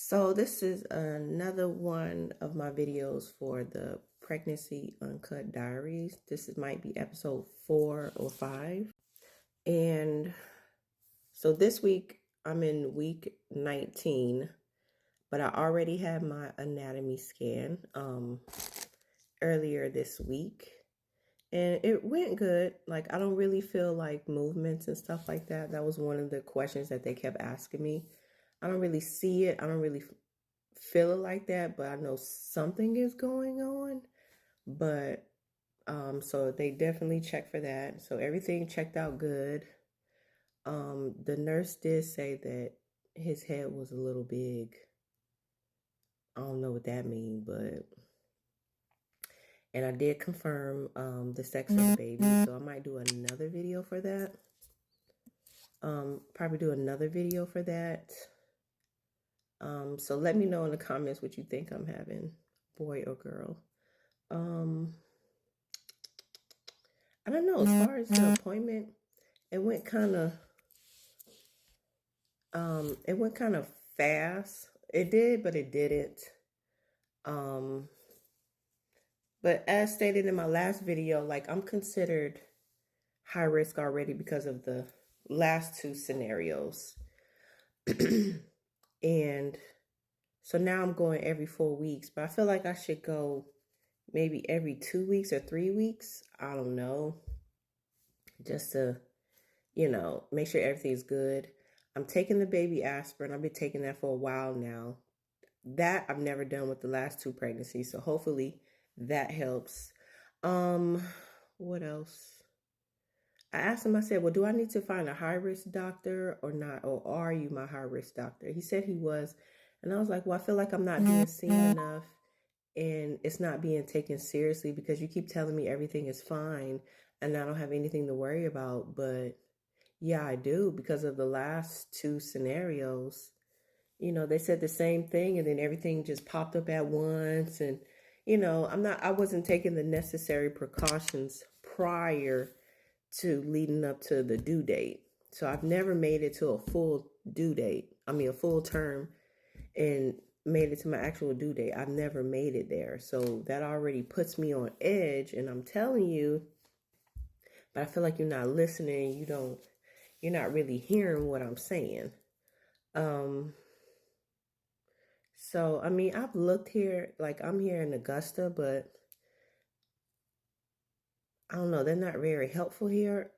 So this is another one of my videos for the Pregnancy Uncut Diaries. Might be episode 4 or 5. And so this week I'm in week 19, but I already had my anatomy scan earlier this week. And it went good. Like, I don't really feel like movements and stuff like that. That was one of the questions that they kept asking me. I don't really see it. I don't really feel it like that, but I know something is going on. But so they definitely checked for that. So everything checked out good. The nurse did say that his head was a little big. I don't know what that means, but and I did confirm the sex of the baby, so I might do another video for that. Probably do another video for that. So let me know in the comments what you think I'm having, boy or girl. I don't know, as far as the appointment, it went kind of fast. It did, but it didn't. But as stated in my last video, like, I'm considered high risk already because of the last two scenarios. And so now I'm going every 4 weeks, but I feel like I should go maybe every 2 weeks or 3 weeks. I don't know. Just to, make sure everything's good. I'm taking the baby aspirin. I've been taking that for a while now. That I've never done with the last two pregnancies, so hopefully that helps. What else? I asked him, I said, well, do I need to find a high-risk doctor or not? Or are you my high-risk doctor? He said he was. And I was like, well, I feel like I'm not being seen enough and it's not being taken seriously because you keep telling me everything is fine and I don't have anything to worry about. But yeah, I do, because of the last two scenarios. They said the same thing and then everything just popped up at once. And, I wasn't taking the necessary precautions prior to leading up to the due date. So I've never made it to a full due date. A full term and made it to my actual due date. I've never made it there. So that already puts me on edge. And I'm telling you, but I feel like you're not listening. You're not really hearing what I'm saying. So, I've looked here, like I'm here in Augusta, but I don't know, they're not very helpful here.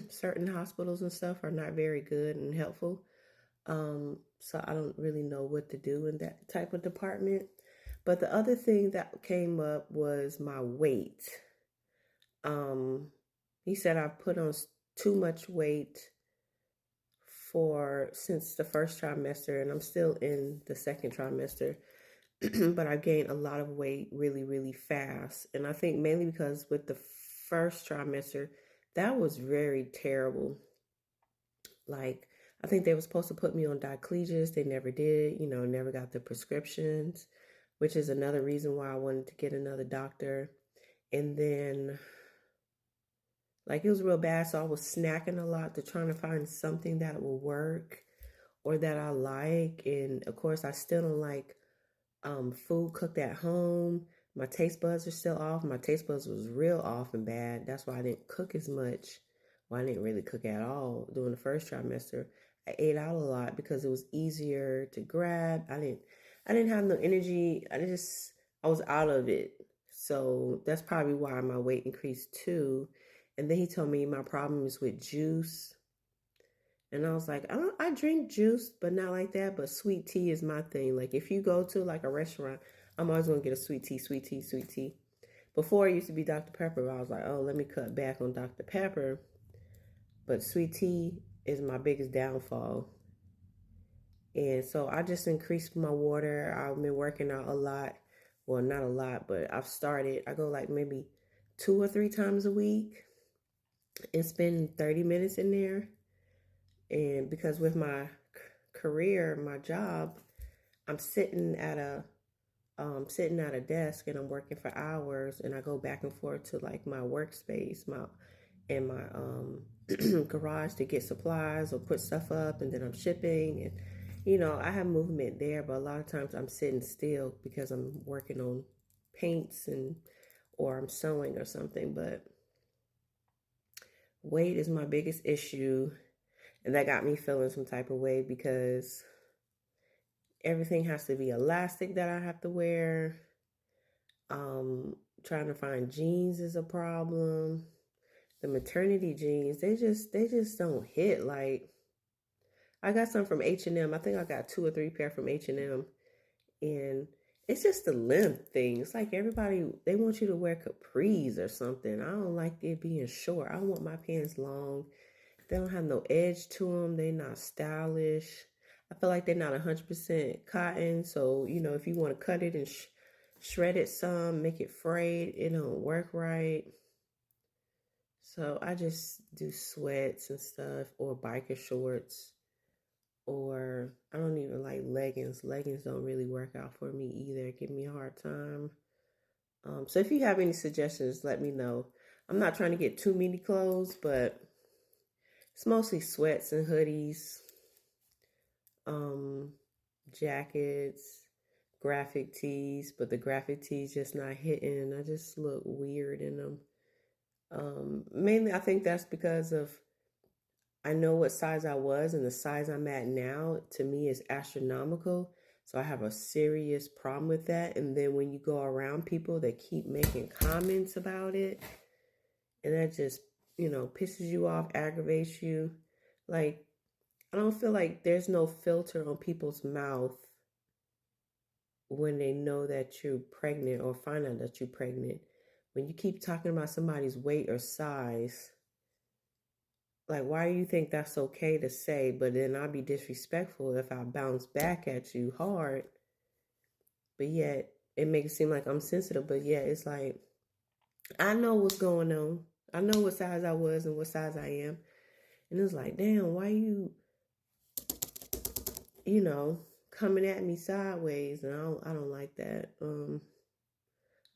Certain hospitals and stuff are not very good and helpful. So I don't really know what to do in that type of department. But the other thing that came up was my weight. He said I put on too much weight since the first trimester, and I'm still in the second trimester. But I gained a lot of weight really, really fast. And I think mainly because with the first trimester, that was very terrible. Like, I think they were supposed to put me on diclejus. They never did, never got the prescriptions, which is another reason why I wanted to get another doctor. And then, like, it was real bad. So I was snacking a lot to trying to find something that will work or that I like. And of course, I still don't like food cooked at home. My taste buds are still off. My taste buds was real off and bad. That's why I didn't cook as much. Well, I didn't really cook at all during the first trimester. I ate out a lot because it was easier to grab. I didn't have no energy. I was out of it. So that's probably why my weight increased too. And then he told me my problem is with juice. And I was like, I drink juice, but not like that. But sweet tea is my thing. Like, if you go to like a restaurant, I'm always going to get a sweet tea, sweet tea, sweet tea. Before it used to be Dr. Pepper, but I was like, oh, let me cut back on Dr. Pepper. But sweet tea is my biggest downfall. And so I just increased my water. I've been working out a lot. Well, not a lot, but I've started. I go like maybe 2 or 3 times a week and spend 30 minutes in there. And because with my career, my job, I'm sitting at a desk and I'm working for hours, and I go back and forth to like my workspace, my garage to get supplies or put stuff up, and then I'm shipping, and I have movement there, but a lot of times I'm sitting still because I'm working on paints or I'm sewing or something. But weight is my biggest issue, and that got me feeling some type of way because everything has to be elastic that I have to wear. Trying to find jeans is a problem. The maternity jeans, they just don't hit. Like, I got some from H&M. I think I got 2 or 3 pair from H&M, and it's just the length thing. It's like everybody, they want you to wear capris or something. I don't like it being short. I want my pants long. They don't have no edge to them. They're not stylish. I feel like they're not 100% cotton. So, if you want to cut it and shred it some, make it frayed, it don't work right. So I just do sweats and stuff, or biker shorts, or I don't even like leggings. Leggings don't really work out for me either. Give me a hard time. So if you have any suggestions, let me know. I'm not trying to get too many clothes, but it's mostly sweats and hoodies, jackets, graphic tees, but the graphic tees just not hitting. I just look weird in them. Mainly, I think that's because of I know what size I was, and the size I'm at now to me is astronomical. So I have a serious problem with that. And then when you go around people that keep making comments about it, and that just, pisses you off, aggravates you. Like, I don't feel like there's no filter on people's mouth when they know that you're pregnant or find out that you're pregnant. When you keep talking about somebody's weight or size, like, why do you think that's okay to say? But then I'll be disrespectful if I bounce back at you hard. But yet, it makes it seem like I'm sensitive. But yet, it's like, I know what's going on. I know what size I was and what size I am. And it's like, damn, why coming at me sideways? And I don't like that.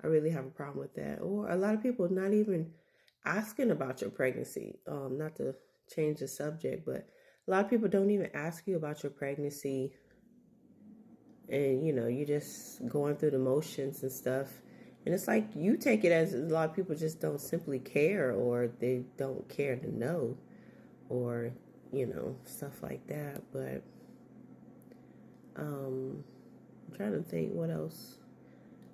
I really have a problem with that. Or a lot of people not even asking about your pregnancy. Not to change the subject, but a lot of people don't even ask you about your pregnancy. And, you're just going through the motions and stuff. And it's like you take it as a lot of people just don't simply care, or they don't care to know, or, stuff like that. But I'm trying to think what else.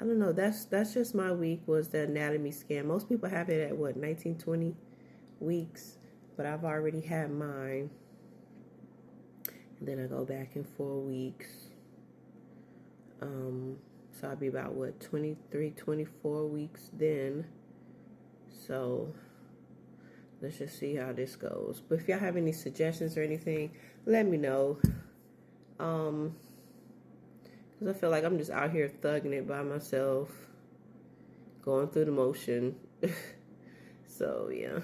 I don't know. That's just my week was the anatomy scan. Most people have it at 19, 20 weeks, but I've already had mine. And then I go back in 4 weeks. So I'll be about 23, 24 weeks then. So let's just see how this goes. But if y'all have any suggestions or anything, let me know. Because I feel like I'm just out here thugging it by myself, going through the motion. So, yeah.